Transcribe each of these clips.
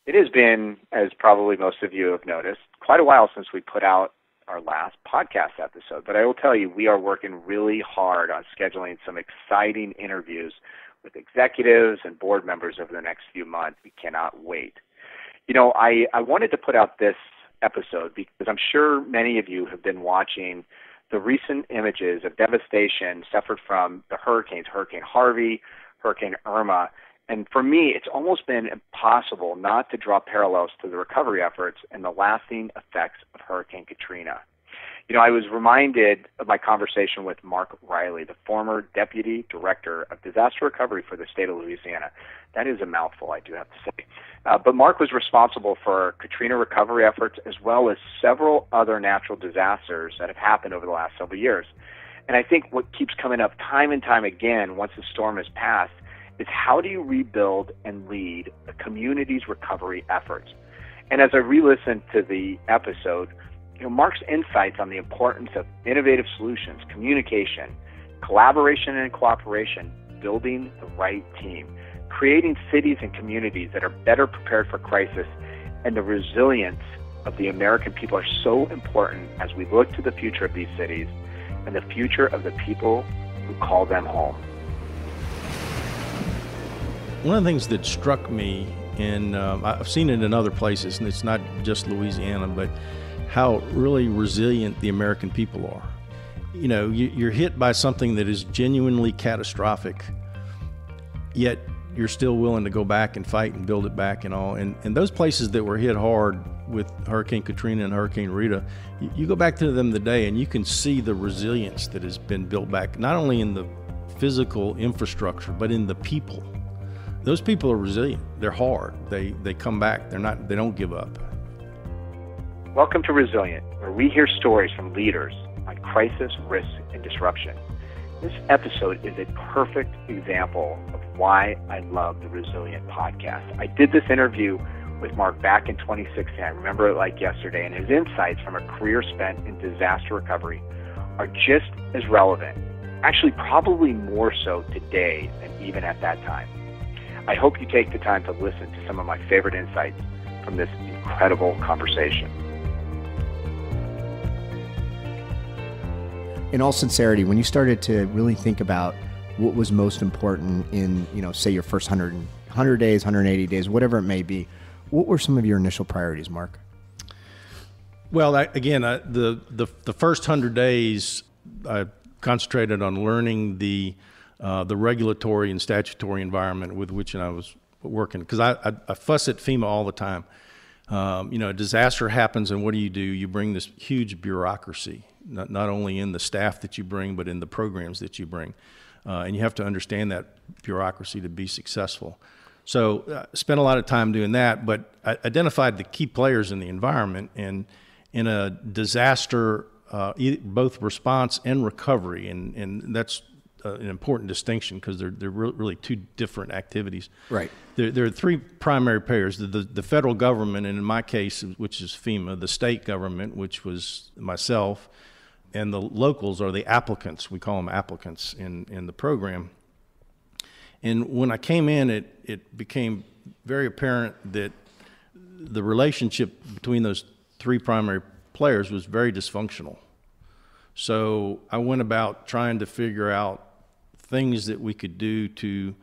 It has been, as probably most of you have noticed, quite a while since we put out our last podcast episode. But I will tell you, we are working really hard on scheduling some exciting interviews with executives and board members over the next few months. We cannot wait. You know, I wanted to put out this episode because I'm sure many of you have been watching the recent images of devastation suffered from the hurricanes, Hurricane Harvey, Hurricane Irma. And for me, it's almost been impossible not to draw parallels to the recovery efforts and the lasting effects of Hurricane Katrina. You know, I was reminded of my conversation with Mark Riley, the former Deputy Director of Disaster Recovery for the state of Louisiana. That is a mouthful, I do have to say. But Mark was responsible for Katrina recovery efforts as well as several other natural disasters that have happened over the last several years. And I think what keeps coming up time and time again once the storm has passed is how do you rebuild and lead a community's recovery efforts? And as I re-listened to the episode, you know, Mark's insights on the importance of innovative solutions, communication, collaboration and cooperation, building the right team, creating cities and communities that are better prepared for crisis, and the resilience of the American people are so important as we look to the future of these cities and the future of the people who call them home. One of the things that struck me, and I've seen it in other places, and it's not just Louisiana, but how really resilient the American people are. You know, you're hit by something that is genuinely catastrophic, yet you're still willing to go back and fight and build it back and all. And those places that were hit hard with Hurricane Katrina and Hurricane Rita, you go back to them today and you can see the resilience that has been built back, not only in the physical infrastructure, but in the people. Those people are resilient. They're hard. They come back. They don't give up. Welcome to Resilient, where we hear stories from leaders on crisis, risk, and disruption. This episode is a perfect example of why I love the Resilient podcast. I did this interview with Mark back in 2016. I remember it like yesterday, and his insights from a career spent in disaster recovery are just as relevant, actually probably more so today than even at that time. I hope you take the time to listen to some of my favorite insights from this incredible conversation. In all sincerity, when you started to really think about what was most important in, you know, say your first 100 days, 180 days, whatever it may be, what were some of your initial priorities, Mark? Well, the first 100 days, I concentrated on learning the regulatory and statutory environment with which I was working, because I fuss at FEMA all the time. You know, a disaster happens, and what do? You bring this huge bureaucracy, not only in the staff that you bring, but in the programs that you bring. And you have to understand that bureaucracy to be successful. So spent a lot of time doing that, but I identified the key players in the environment, and in a disaster, both response and recovery, and that's an important distinction because they're really two different activities. Right. There are three primary players: the federal government, and in my case, which is FEMA; the state government, which was myself, and the locals are the applicants. We call them applicants in the program. And when I came in, it became very apparent that the relationship between those three primary players was very dysfunctional. So I went about trying to figure out things that we could do to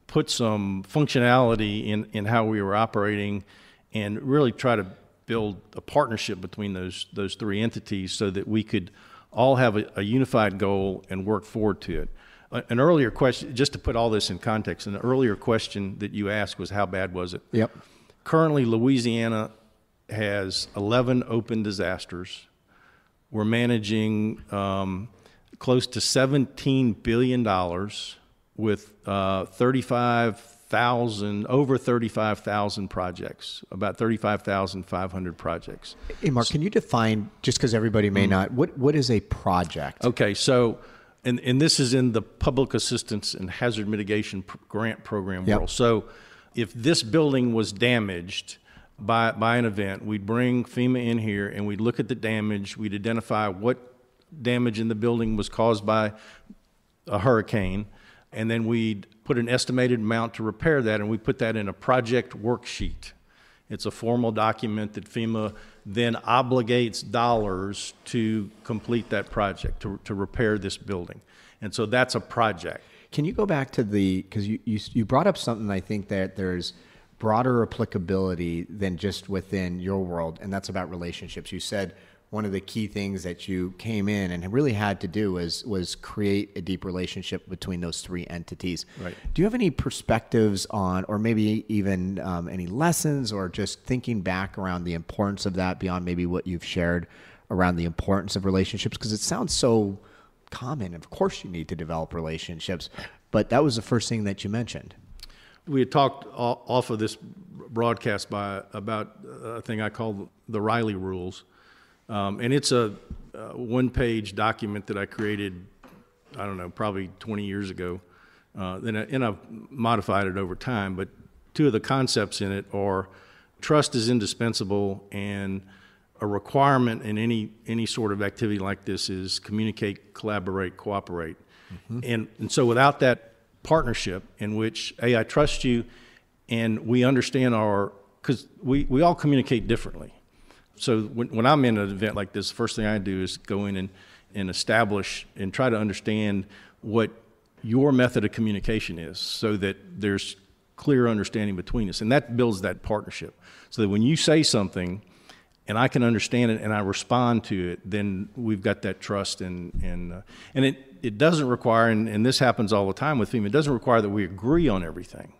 put some functionality in how we were operating, and really try to build a partnership between those three entities so that we could all have a unified goal and work forward to it. An earlier question, just to put all this in context, an earlier question that you asked was how bad was it? Yep. Currently, Louisiana has 11 open disasters. We're managing close to $17 billion with over 35,000 projects, about 35,500 projects. Hey, Mark, can you define, just because everybody may not, what is a project? Okay, so, and this is in the Public Assistance and Hazard Mitigation Grant Program world. So if this building was damaged by an event, we'd bring FEMA in here and we'd look at the damage, we'd identify what damage in the building was caused by a hurricane, and then we'd put an estimated amount to repair that, and we put that in a project worksheet. It's a formal document that FEMA then obligates dollars to complete that project, to repair this building. And so that's a project. Can you go back to because you brought up something, I think that there's broader applicability than just within your world, and that's about relationships. You said one of the key things that you came in and really had to do was create a deep relationship between those three entities. Right. Do you have any perspectives on, or maybe even any lessons, or just thinking back around the importance of that beyond maybe what you've shared around the importance of relationships? Because it sounds so common. Of course you need to develop relationships, but that was the first thing that you mentioned. We had talked off of this broadcast about a thing I call the Riley Rules. And it's a one-page document that I created, I don't know, probably 20 years ago. And I've modified it over time. But two of the concepts in it are trust is indispensable, and a requirement in any sort of activity like this is communicate, collaborate, cooperate. Mm-hmm. And so without that partnership in which, I trust you, and we understand because we all communicate differently. So when I'm in an event like this, the first thing I do is go in and establish and try to understand what your method of communication is so that there's clear understanding between us. And that builds that partnership. So that when you say something and I can understand it and I respond to it, then we've got that trust. And it doesn't require, and this happens all the time with FEMA, it doesn't require that we agree on everything.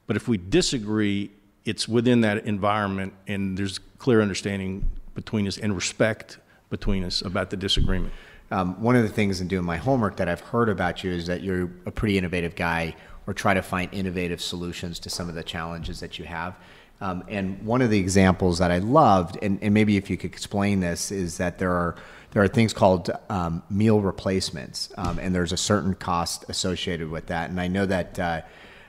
But if we disagree, it's within that environment, and there's clear understanding between us and respect between us about the disagreement. One of the things in doing my homework that I've heard about you is that you're a pretty innovative guy, or try to find innovative solutions to some of the challenges that you have. And one of the examples that I loved, and maybe if you could explain this, is that there are things called meal replacements, and there's a certain cost associated with that. And I know that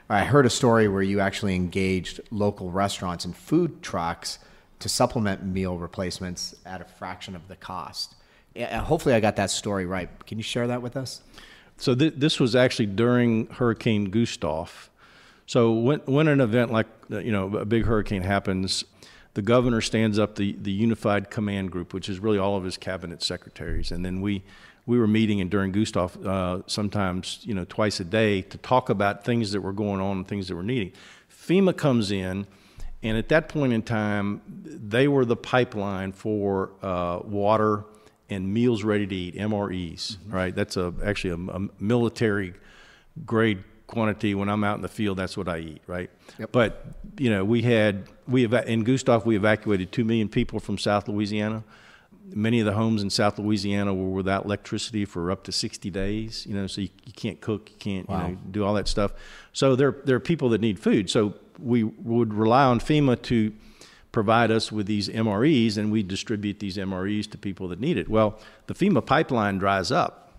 I heard a story where you actually engaged local restaurants and food trucks to supplement meal replacements at a fraction of the cost. Hopefully I got that story right. Can you share that with us? So this was actually during Hurricane Gustav. So when an event like a big hurricane happens, the governor stands up the Unified Command Group, which is really all of his cabinet secretaries, and then we were meeting, and during Gustav, sometimes twice a day, to talk about things that were going on and things that were needing. FEMA comes in, and at that point in time, they were the pipeline for water and meals ready to eat, MREs. Mm-hmm. Right? That's actually a military grade quantity. When I'm out in the field, that's what I eat. Right? Yep. But in Gustav, we evacuated 2 million people from South Louisiana. Many of the homes in South Louisiana were without electricity for up to 60 days, so you can't cook, you can't do all that stuff. So there are people that need food. So we would rely on FEMA to provide us with these MREs, and we distribute these MREs to people that need it. Well, the FEMA pipeline dries up,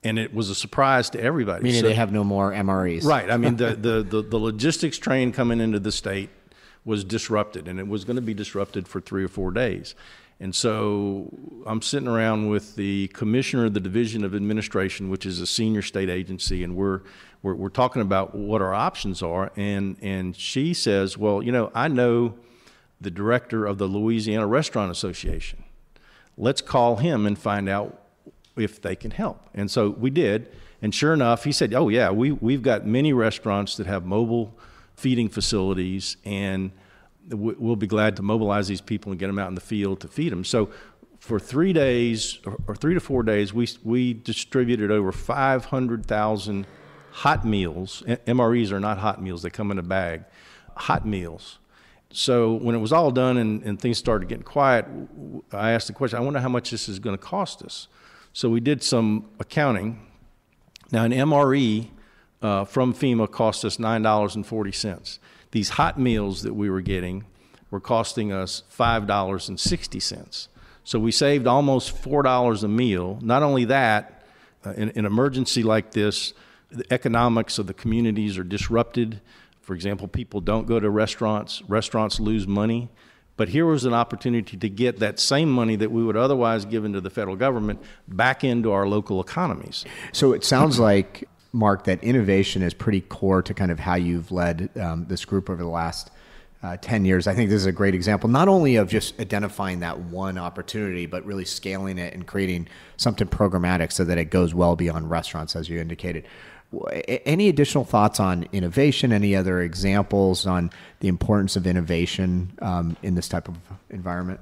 and it was a surprise to everybody. Meaning they have no more MREs. Right. I mean, the logistics train coming into the state was disrupted, and it was going to be disrupted for 3 or 4 days. And so I'm sitting around with the commissioner of the Division of Administration, which is a senior state agency, and we're talking about what our options are. And she says, well, I know the director of the Louisiana Restaurant Association. Let's call him and find out if they can help. And so we did. And sure enough, he said, oh, yeah, we've got many restaurants that have mobile feeding facilities, and we'll be glad to mobilize these people and get them out in the field to feed them. So for 3 days or 3 to 4 days, we distributed over 500,000 hot meals. MREs are not hot meals. They come in a bag. Hot meals. So when it was all done and things started getting quiet, I asked the question, I wonder how much this is going to cost us. So we did some accounting. Now, an MRE from FEMA cost us $9.40. These hot meals that we were getting were costing us $5.60. So we saved almost $4 a meal. Not only that, in an emergency like this, the economics of the communities are disrupted. For example, people don't go to restaurants. Restaurants lose money. But here was an opportunity to get that same money that we would otherwise give into the federal government back into our local economies. So it sounds like, Mark, that innovation is pretty core to kind of how you've led this group over the last 10 years. I think this is a great example, not only of just identifying that one opportunity, but really scaling it and creating something programmatic so that it goes well beyond restaurants, as you indicated. Any additional thoughts on innovation? Any other examples on the importance of innovation in this type of environment?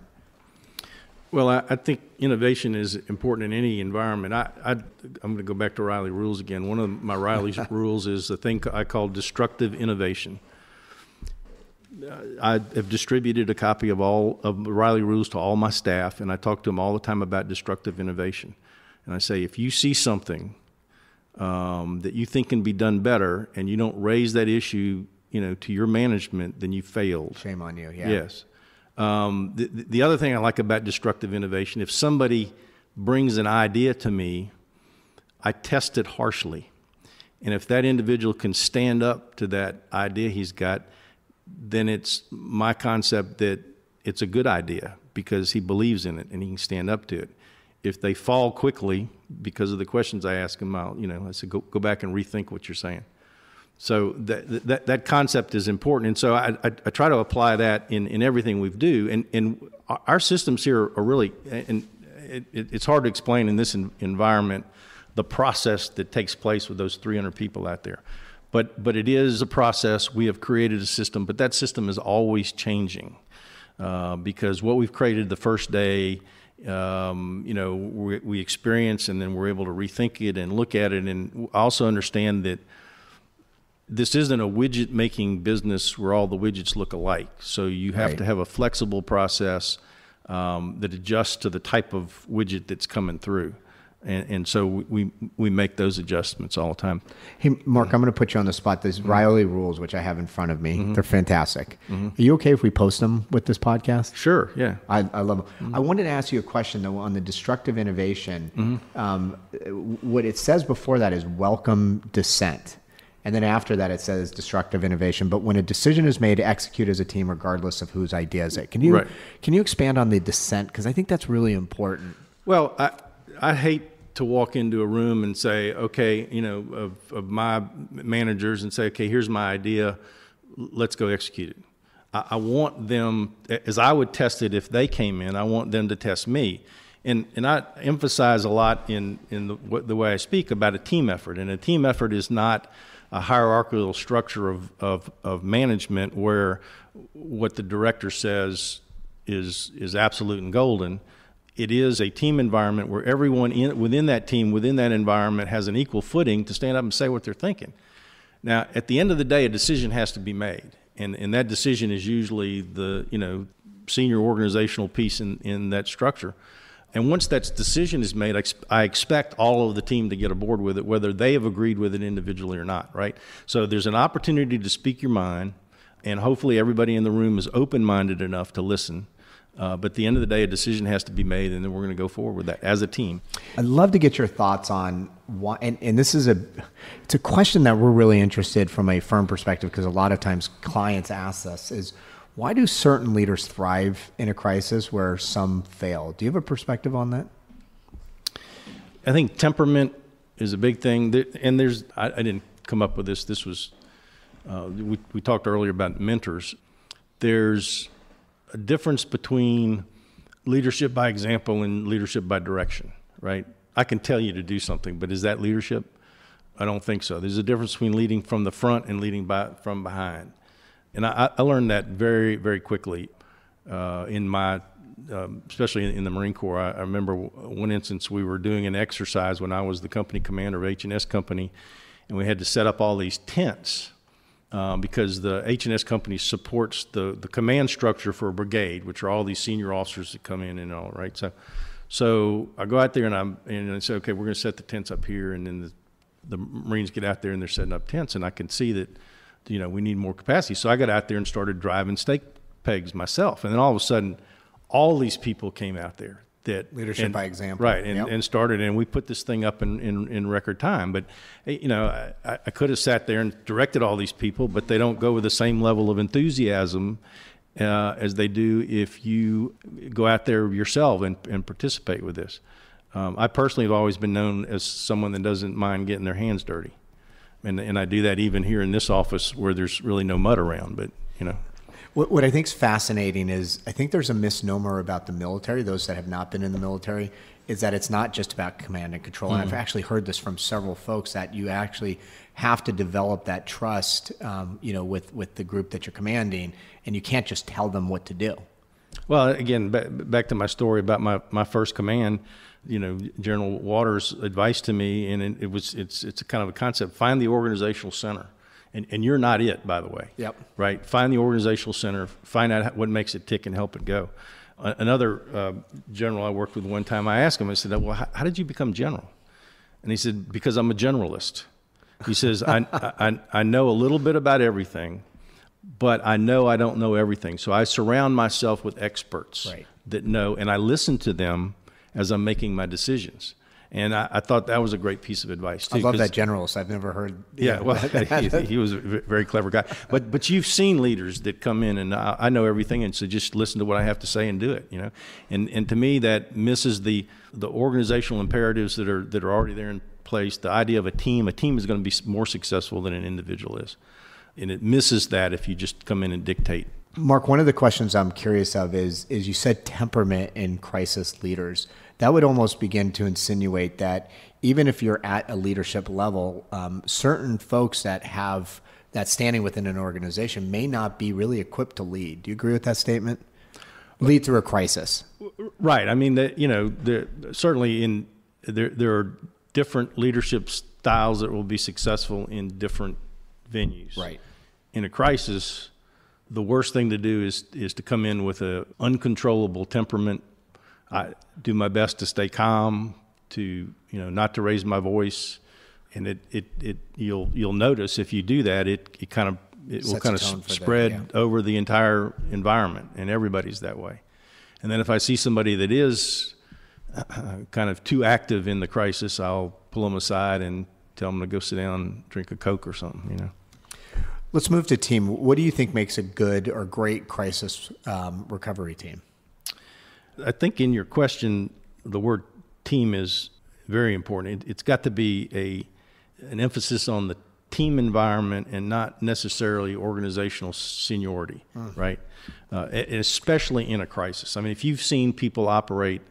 Well, I think innovation is important in any environment. I'm going to go back to Riley rules again. One of my Riley's rules is the thing I call destructive innovation. I have distributed a copy of all of the Riley rules to all my staff, and I talk to them all the time about destructive innovation. And I say, if you see something that you think can be done better, and you don't raise that issue, to your management, then you failed. Shame on you. Yeah. Yes. The other thing I like about destructive innovation, if somebody brings an idea to me, I test it harshly. And if that individual can stand up to that idea he's got, then it's my concept that it's a good idea because he believes in it and he can stand up to it. If they fall quickly because of the questions I ask them, I said, go back and rethink what you're saying. So that concept is important, and so I try to apply that in everything we do. And our systems here are really, and it's hard to explain in this environment the process that takes place with those 300 people out there. But it is a process. We have created a system, but that system is always changing because what we've created the first day, we experience, and then we're able to rethink it and look at it, and also understand that this isn't a widget-making business where all the widgets look alike. So you have to have a flexible process that adjusts to the type of widget that's coming through. And so we make those adjustments all the time. Hey, Mark, I'm going to put you on the spot. There's Riley rules, which I have in front of me. They're fantastic. Are you okay if we post them with this podcast? Sure, yeah. I love them. I wanted to ask you a question, though, on the destructive innovation. What it says before that is welcome dissent. And then after that, it says destructive innovation. But when a decision is made to execute as a team, regardless of whose idea is it, can you expand on the dissent? Because I think that's really important. Well, I hate to walk into a room and say, okay, of my managers and say, okay, here's my idea, let's go execute it. I want them, as I would test it if they came in, I want them to test me. And I emphasize a lot in the way I speak about a team effort. And a team effort is not a hierarchical structure of management where what the director says is absolute and golden. It is a team environment where everyone within that team, within that environment, has an equal footing to stand up and say what they're thinking. Now, at the end of the day, a decision has to be made, and that decision is usually the senior organizational piece in that structure. And once that decision is made, I expect all of the team to get aboard with it, whether they have agreed with it individually or not, right? So there's an opportunity to speak your mind, and hopefully everybody in the room is open-minded enough to listen. But at the end of the day, a decision has to be made, and then we're going to go forward with that as a team. I'd love to get your thoughts on why, and this is it's a question that we're really interested from a firm perspective, because a lot of times clients ask us is, why do certain leaders thrive in a crisis where some fail? Do you have a perspective on that? I think temperament is a big thing. And I didn't come up with this. This was, we talked earlier about mentors. There's a difference between leadership by example and leadership by direction, right? I can tell you to do something, but is that leadership? I don't think so. There's a difference between leading from the front and leading from behind. And I learned that very, very quickly in my, especially in the Marine Corps. I remember one instance we were doing an exercise when I was the company commander of H&S Company, and we had to set up all these tents because the H&S Company supports the command structure for a brigade, which are all these senior officers that come in and all, right? So I go out there and I say, okay, we're going to set the tents up here, and then the Marines get out there and they're setting up tents, and I can see that we need more capacity. So I got out there and started driving stake pegs myself. And then all of a sudden, all these people came out there. Leadership by example. Right, and started, and we put this thing up in record time. But, I could have sat there and directed all these people, but they don't go with the same level of enthusiasm as they do if you go out there yourself and participate with this. I personally have always been known as someone that doesn't mind getting their hands dirty. And I do that even here in this office where there's really no mud around, but. What I think is fascinating is I think there's a misnomer about the military, those that have not been in the military, is that it's not just about command and control. And I've actually heard this from several folks that you actually have to develop that trust, with the group that you're commanding, and you can't just tell them what to do. Well, again, back to my story about my first command, General Waters' advice to me, and it's a kind of a concept: find the organizational center. And you're not it, by the way. Yep. Right? Find the organizational center, find out what makes it tick, and help it go. Another general I worked with one time, I asked him, I said, well, how did you become general? And he said, because I'm a generalist. He says, I know a little bit about everything, but I know I don't know everything. So I surround myself with experts that know, and I listen to them as I'm making my decisions. And I thought that was a great piece of advice too. I love that generalist. I've never heard. Yeah, well, he was a very clever guy. But you've seen leaders that come in and I know everything, and so just listen to what I have to say and do it. And to me that misses the organizational imperatives that are already there in place. The idea of a team. A team is going to be more successful than an individual is, and it misses that if you just come in and dictate. Mark, one of the questions I'm curious of is you said temperament in crisis leaders. That would almost begin to insinuate that even if you're at a leadership level, certain folks that have that standing within an organization may not be really equipped to lead. Do you agree with that statement? Lead through a crisis. Right. I mean, certainly there are different leadership styles that will be successful in different venues. Right. In a crisis, the worst thing to do is to come in with an uncontrollable temperament. I do my best to stay calm, to not to raise my voice, and you'll notice if you do that, it will kind of spread over the entire environment, and everybody's that way. And then if I see somebody that is kind of too active in the crisis, I'll pull them aside and tell them to go sit down and drink a Coke or something. Let's move to team. What do you think makes a good or great crisis recovery team? I think in your question, the word team is very important. It's got to be an emphasis on the team environment and not necessarily organizational seniority, right? Especially in a crisis. I mean, if you've seen people operate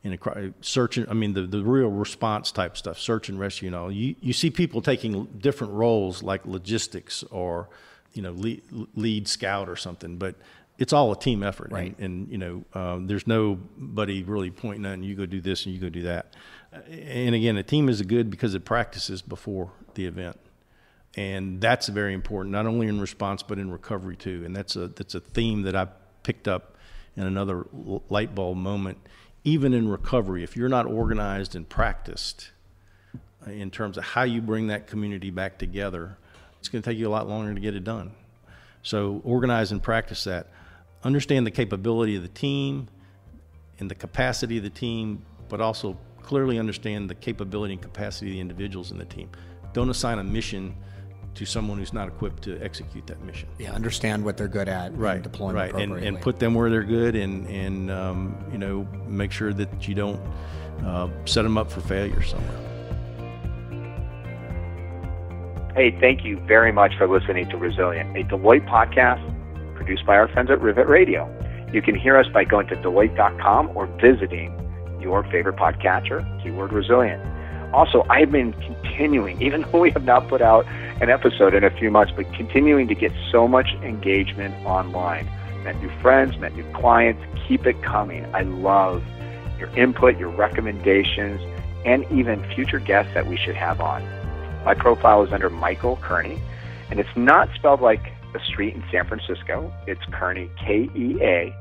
in a the real response type stuff, search and rescue and all, you see people taking different roles like logistics or, lead scout or something, but it's all a team effort, right? And there's nobody really pointing at, and you go do this and you go do that. And again, a team is good because it practices before the event, and that's very important, not only in response but in recovery too. And that's a theme that I picked up in another light bulb moment. Even in recovery, if you're not organized and practiced in terms of how you bring that community back together, it's going to take you a lot longer to get it done. So organize and practice that. Understand the capability of the team and the capacity of the team, but also clearly understand the capability and capacity of the individuals in the team. Don't assign a mission to someone who's not equipped to execute that mission. Yeah, understand what they're good at, right? And deploy them appropriately. And put them where they're good, and make sure that you don't set them up for failure somewhere. Hey, thank you very much for listening to Resilient, a Deloitte podcast produced by our friends at Rivet Radio. You can hear us by going to Deloitte.com or visiting your favorite podcatcher, keyword Resilient. Also, I've been continuing, even though we have not put out an episode in a few months, but continuing to get so much engagement online. Met new friends, met new clients. Keep it coming. I love your input, your recommendations, and even future guests that we should have on. My profile is under Michael Kearney, and it's not spelled like a street in San Francisco. It's Kearney, Kearney.